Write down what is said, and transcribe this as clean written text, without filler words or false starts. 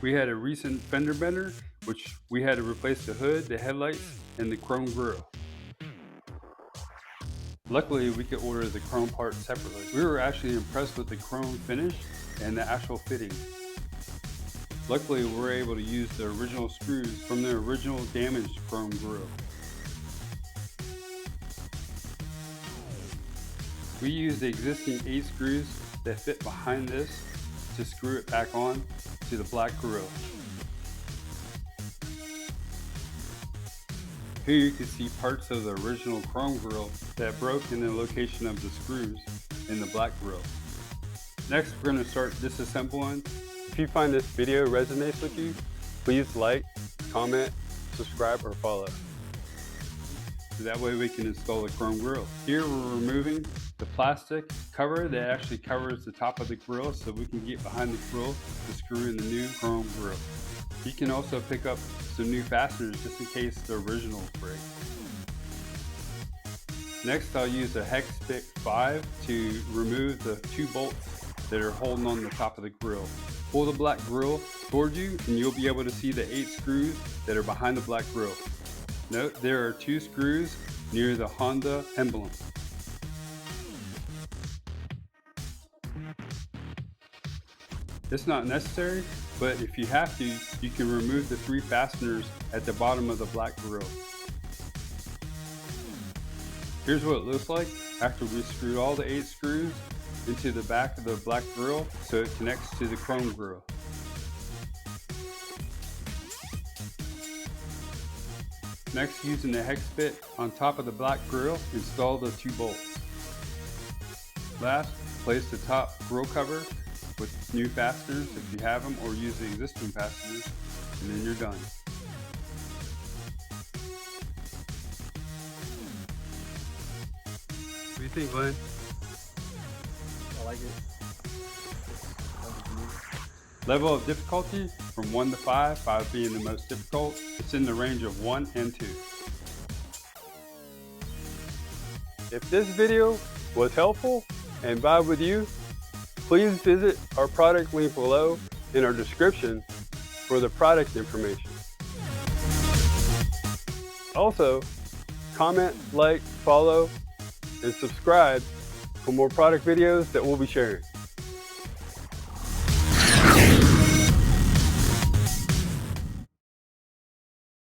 We had a recent fender bender, which we had to replace the hood, the headlights, and the chrome grille. Luckily, we could order the chrome part separately. We were actually impressed with the chrome finish and the actual fitting. Luckily, we were able to use the original screws from the original damaged chrome grille. We used the existing 8 screws that fit behind this to screw it back on to the black grille. Here you can see parts of the original chrome grille that broke in the location of the screws in the black grille. Next, we're going to start disassembling. If you find this video resonates with you, please like, comment, subscribe, or follow. So that way we can install the chrome grille. Here we're removing the plastic cover that actually covers the top of the grille so we can get behind the grille to screw in the new chrome grille. You can also pick up some new fasteners just in case the originals break. Next, I'll use a hex bit 5 to remove the 2 bolts that are holding on the top of the grille. Pull the black grille toward you and you'll be able to see the 8 screws that are behind the black grille. Note there are 2 screws near the Honda emblem. It's not necessary, but if you have to, you can remove the 3 fasteners at the bottom of the black grille. Here's what it looks like after we screwed all the 8 screws into the back of the black grille so it connects to the chrome grille. Next, using the hex bit on top of the black grille, install the 2 bolts. Last, place the top grille cover with new fasteners if you have them, or use the existing fasteners, and then you're done. What do you think, Glenn? I like it. Level of difficulty from 1 to 5, 5 being the most difficult. It's in the range of 1 and 2. If this video was helpful and vibe with you, please visit our product link below in our description for the product information. Also, comment, like, follow, and subscribe for more product videos that we'll be sharing.